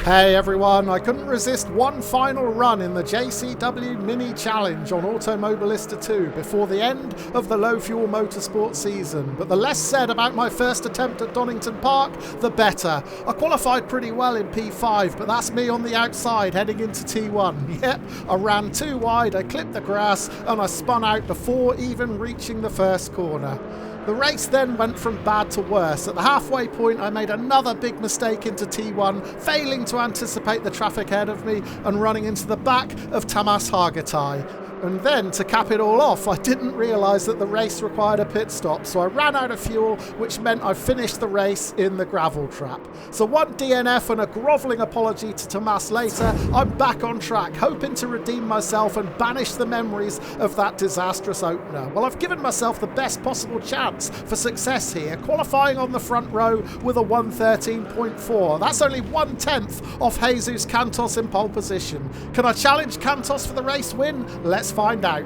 Hey everyone, I couldn't resist one final run in the JCW Mini Challenge on Automobilista 2 before the end of the Low Fuel Motorsport season, but the less said about my first attempt at Donington Park, the better. I qualified pretty well in P5, but that's me on the outside heading into T1. Yep, I ran too wide, I clipped the grass, and I spun out before even reaching the first corner. The race then went from bad to worse. At the halfway point, I made another big mistake into T1, failing to anticipate the traffic ahead of me and running into the back of Tamás Hargitai. And then, to cap it all off, I didn't realise that the race required a pit stop, so I ran out of fuel, which meant I finished the race in the gravel trap. So one DNF and a grovelling apology to Tamás later, I'm back on track, hoping to redeem myself and banish the memories of that disastrous opener. Well, I've given myself the best possible chance for success here, qualifying on the front row with a 1:13.4. That's only 1/10 off Jesus Cantos in pole position. Can I challenge Cantos for the race win? Let's find out.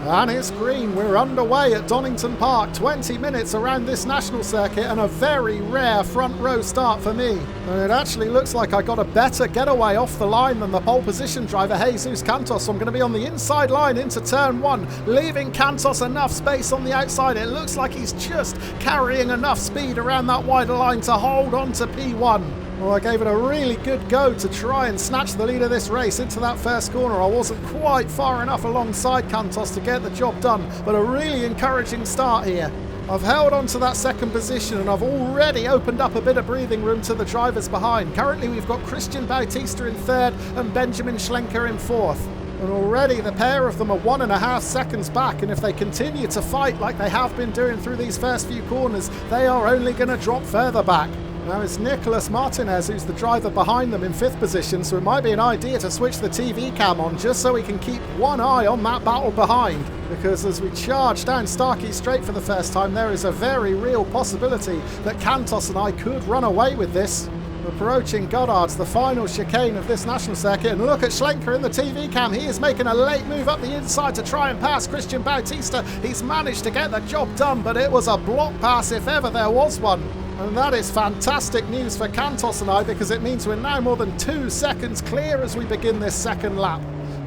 And it's green. We're underway at Donington Park. 20 minutes around this national circuit and a very rare front row start for me. And it actually looks like I got a better getaway off the line than the pole position driver Jesus Cantos. So I'm going to be on the inside line into turn 1, leaving Cantos enough space on the outside. It looks like he's just carrying enough speed around that wider line to hold on to P1. Well, I gave it a really good go to try and snatch the lead of this race into that first corner. I wasn't quite far enough alongside Cantos to get the job done, but a really encouraging start here. I've held on to that second position and I've already opened up a bit of breathing room to the drivers behind. Currently we've got Christian Bautista in third and Benjamin Schlenker in fourth. And already the pair of them are 1.5 seconds back, and if they continue to fight like they have been doing through these first few corners, they are only going to drop further back. Now it's Nicolas Martinez who's the driver behind them in 5th position, so it might be an idea to switch the TV cam on just so we can keep one eye on that battle behind. Because as we charge down Starkey Straight for the first time, there is a very real possibility that Cantos and I could run away with this. Approaching Goddard's, the final chicane of this national circuit, and look at Schlenker in the TV cam. He is making a late move up the inside to try and pass Christian Bautista. He's managed to get the job done, but it was a block pass if ever there was one. And that is fantastic news for Cantos and I, because it means we're now more than 2 seconds clear as we begin this second lap.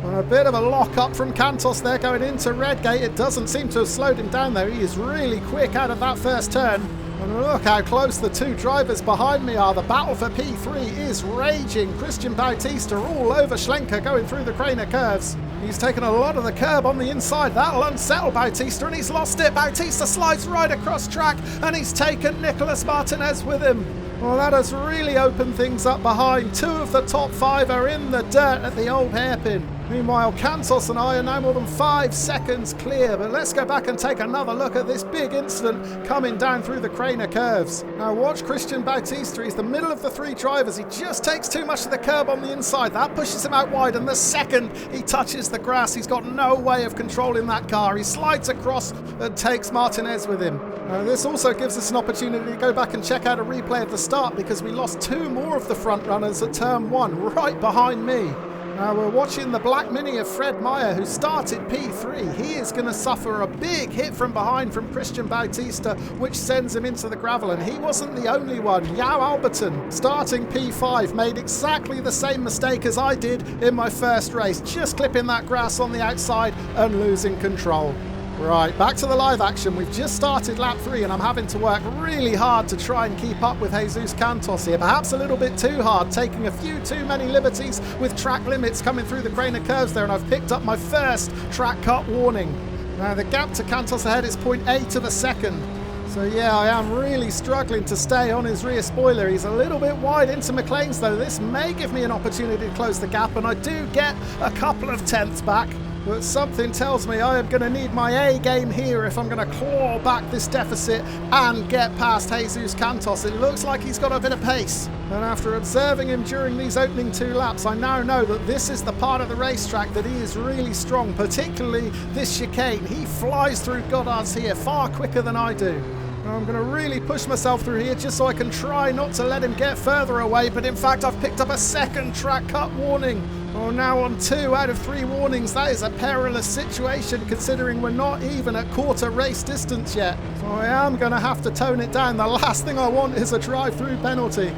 And a bit of a lock up from Cantos there going into Redgate. It doesn't seem to have slowed him down though. He is really quick out of that first turn. And look how close the two drivers behind me are. The battle for P3 is raging. Christian Bautista all over Schlenker going through the Craner curves. He's taken a lot of the curb on the inside. That'll unsettle Bautista and he's lost it. Bautista slides right across track and he's taken Nicolas Martinez with him. Well, that has really opened things up behind. 2 of the top 5 are in the dirt at the old hairpin. Meanwhile, Cantos and I are now more than 5 seconds clear. But let's go back and take another look at this big incident coming down through the Craner curves. Now watch Christian Bautista. He's the middle of the 3 drivers. He just takes too much of the curb on the inside. That pushes him out wide. And the second he touches the grass, he's got no way of controlling that car. He slides across and takes Martinez with him. This also gives us an opportunity to go back and check out a replay of the start, because we lost 2 more of the front runners at turn 1 right behind me. Now we're watching the black Mini of Fred Meyer, who started P3. He is going to suffer a big hit from behind from Christian Bautista, which sends him into the gravel. And he wasn't the only one. Yao Alberton, starting P5, made exactly the same mistake as I did in my first race, just clipping that grass on the outside and losing control. Right, back to the live action. We've just started lap 3 and I'm having to work really hard to try and keep up with Jesus Cantos here. Perhaps a little bit too hard, taking a few too many liberties with track limits coming through the Craner curves there, and I've picked up my first track cut warning. Now the gap to Cantos ahead is 0.8 of a second. So yeah, I am really struggling to stay on his rear spoiler. He's a little bit wide into McLean's though. This may give me an opportunity to close the gap, and I do get a couple of tenths back. But something tells me I am going to need my A game here if I'm going to claw back this deficit and get past Jesus Cantos. It looks like he's got a bit of pace. And after observing him during these opening 2 laps, I now know that this is the part of the racetrack that he is really strong, particularly this chicane. He flies through Goddard's here far quicker than I do. Now I'm going to really push myself through here just so I can try not to let him get further away, but in fact I've picked up a second track cut warning. Oh, now on 2 out of 3 warnings. That is a perilous situation considering we're not even at quarter race distance yet. So I am going to have to tone it down. The last thing I want is a drive-through penalty.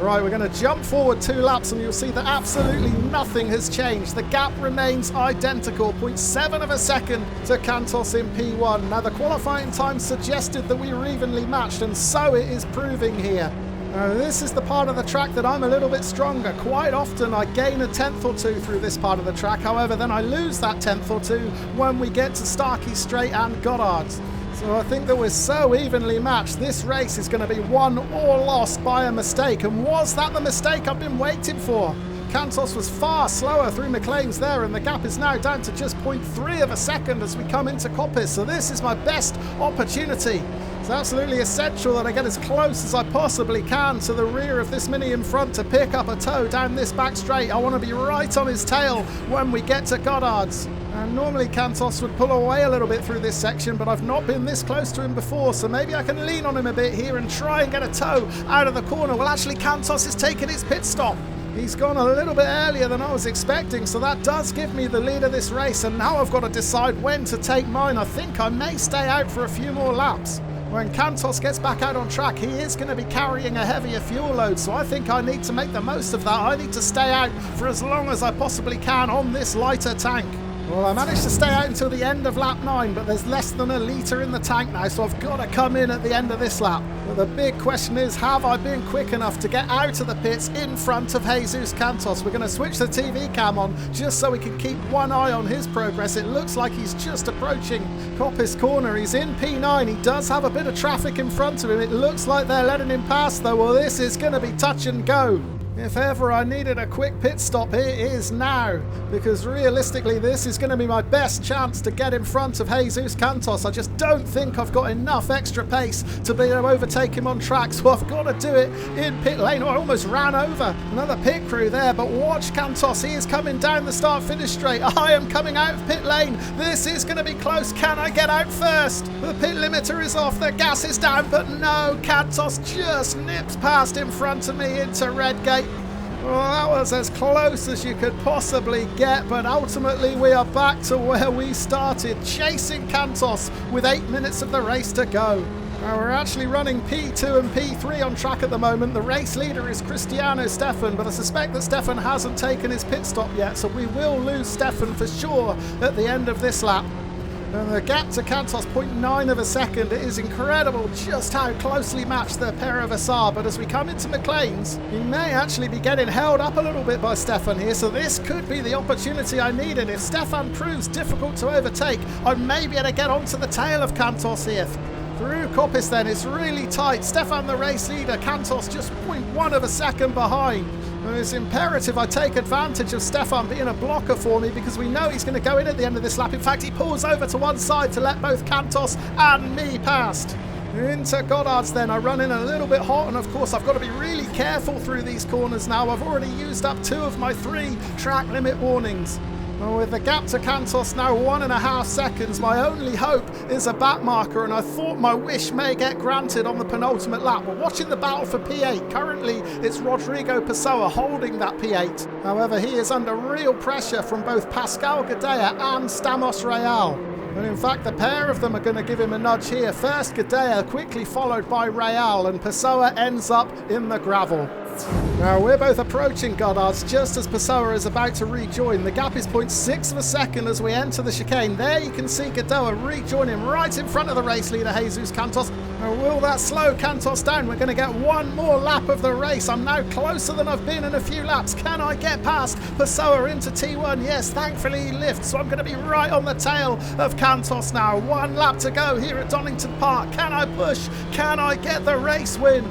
Right, we're going to jump forward 2 laps and you'll see that absolutely nothing has changed. The gap remains identical, 0.7 of a second to Cantos in P1. Now, the qualifying time suggested that we were evenly matched, and so it is proving here. This is the part of the track that I'm a little bit stronger. Quite often I gain a 10th or 2 through this part of the track. However, then I lose that 10th or 2 when we get to Starkey Straight and Goddard's. So I think that we're so evenly matched. This race is going to be won or lost by a mistake. And was that the mistake I've been waiting for? Cantos was far slower through McLean's there, and the gap is now down to just 0.3 of a second as we come into Coppice. So this is my best opportunity. It's absolutely essential that I get as close as I possibly can to the rear of this Mini in front to pick up a toe down this back straight. I want to be right on his tail when we get to Goddard's. And normally Cantos would pull away a little bit through this section, but I've not been this close to him before, so maybe I can lean on him a bit here and try and get a toe out of the corner. Well, actually Cantos has taken his pit stop. He's gone a little bit earlier than I was expecting, so that does give me the lead of this race, and now I've got to decide when to take mine. I think I may stay out for a few more laps. When Cantos gets back out on track, he is going to be carrying a heavier fuel load, so I think I need to make the most of that. I need to stay out for as long as I possibly can on this lighter tank. Well, I managed to stay out until the end of lap 9, but there's less than a litre in the tank now, so I've got to come in at the end of this lap. But the big question is, have I been quick enough to get out of the pits in front of Jesus Cantos? We're going to switch the TV cam on just so we can keep one eye on his progress. It looks like he's just approaching Coppice Corner. He's in P9. He does have a bit of traffic in front of him. It looks like they're letting him pass, though. Well, this is going to be touch and go. If ever I needed a quick pit stop, it is now, because realistically this is going to be my best chance to get in front of Jesus Cantos. I just don't think I've got enough extra pace to be able to overtake him on track, so I've got to do it in pit lane. Oh, I almost ran over another pit crew there, but watch Cantos, he is coming down the start-finish straight. I am coming out of pit lane. This is going to be close. Can I get out first? The pit limiter is off, the gas is down, but no, Cantos just nips past in front of me into Redgate. Well, that was as close as you could possibly get, but ultimately we are back to where we started, chasing Cantos with 8 minutes of the race to go. Now we're actually running P2 and P3 on track at the moment. The race leader is Cristiano Stefan, but I suspect that Stefan hasn't taken his pit stop yet, so we will lose Stefan for sure at the end of this lap. And the gap to Cantos, 0.9 of a second. It is incredible just how closely matched the pair of us are. But as we come into McLean's, he may actually be getting held up a little bit by Stefan here. So this could be the opportunity I needed. If Stefan proves difficult to overtake, I may be able to get onto the tail of Cantos here. Through Coppice then, it's really tight. Stefan the race leader, Cantos just 0.1 of a second behind. And it's imperative I take advantage of Stefan being a blocker for me, because we know he's going to go in at the end of this lap. In fact, he pulls over to one side to let both Cantos and me past. Into Goddard's then, I run in a little bit hot, and of course I've got to be really careful through these corners now. I've already used up 2 of my 3 track limit warnings. Well, with the gap to Cantos now 1.5 seconds, my only hope is a back marker, and I thought my wish may get granted on the penultimate lap. We're watching the battle for P8. Currently, it's Rodrigo Pessoa holding that P8. However, he is under real pressure from both Pascal Gadea and Stamos Real. And in fact, the pair of them are going to give him a nudge here. First Gadea, quickly followed by Real, and Pessoa ends up in the gravel. Now we're both approaching Goddard's just as Pessoa is about to rejoin. The gap is 0.6 of a second as we enter the chicane. There you can see Gadea rejoin him right in front of the race leader Jesus Cantos. Now will that slow Cantos down? We're going to get one more lap of the race. I'm now closer than I've been in a few laps. Can I get past Pessoa into T1? Yes, thankfully he lifts, so I'm going to be right on the tail of Cantos now. 1 lap to go here at Donington Park. Can I push? Can I get the race win?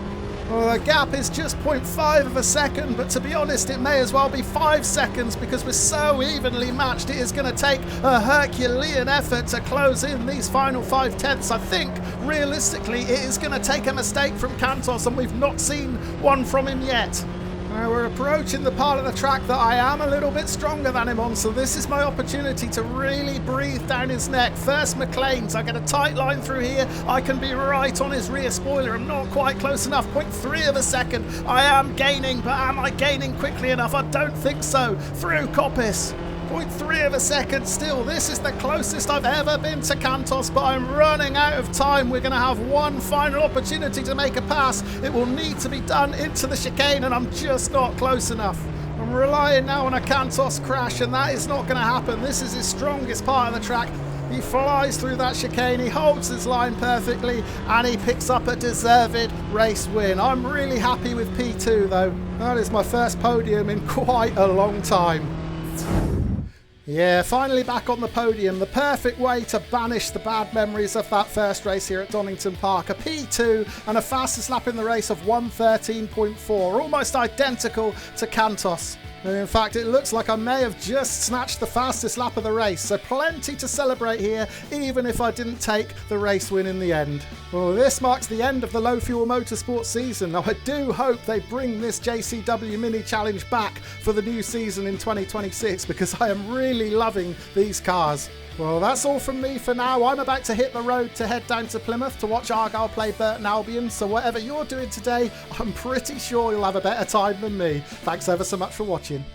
Well, the gap is just 0.5 of a second, but to be honest, it may as well be 5 seconds because we're so evenly matched. It is going to take a Herculean effort to close in these final 5 tenths. I think, realistically, it is going to take a mistake from Cantos, and we've not seen one from him yet. Now we're approaching the part of the track that I am a little bit stronger than him on, so this is my opportunity to really breathe down his neck. First McLean's, I get a tight line through here. I can be right on his rear spoiler. I'm not quite close enough, 0.3 of a second. I am gaining, but am I gaining quickly enough? I don't think so. Through Coppice. 0.3 of a second still. This is the closest I've ever been to Cantos, but I'm running out of time. We're going to have one final opportunity to make a pass. It will need to be done into the chicane, and I'm just not close enough. I'm relying now on a Cantos crash, and that is not going to happen. This is his strongest part of the track. He flies through that chicane, he holds his line perfectly, and he picks up a deserved race win. I'm really happy with P2 though. That is my first podium in quite a long time. Yeah, finally back on the podium. The perfect way to banish the bad memories of that first race here at Donington Park. A P2 and a fastest lap in the race of 1:13.4, almost identical to Cantos. And in fact, it looks like I may have just snatched the fastest lap of the race, so plenty to celebrate here, even if I didn't take the race win in the end. Well, this marks the end of the Low Fuel Motorsport season. Now, I do hope they bring this JCW Mini Challenge back for the new season in 2026, because I am really loving these cars. Well, that's all from me for now. I'm about to hit the road to head down to Plymouth to watch Argyle play Burton Albion, so whatever you're doing today, I'm pretty sure you'll have a better time than me. Thanks ever so much for watching.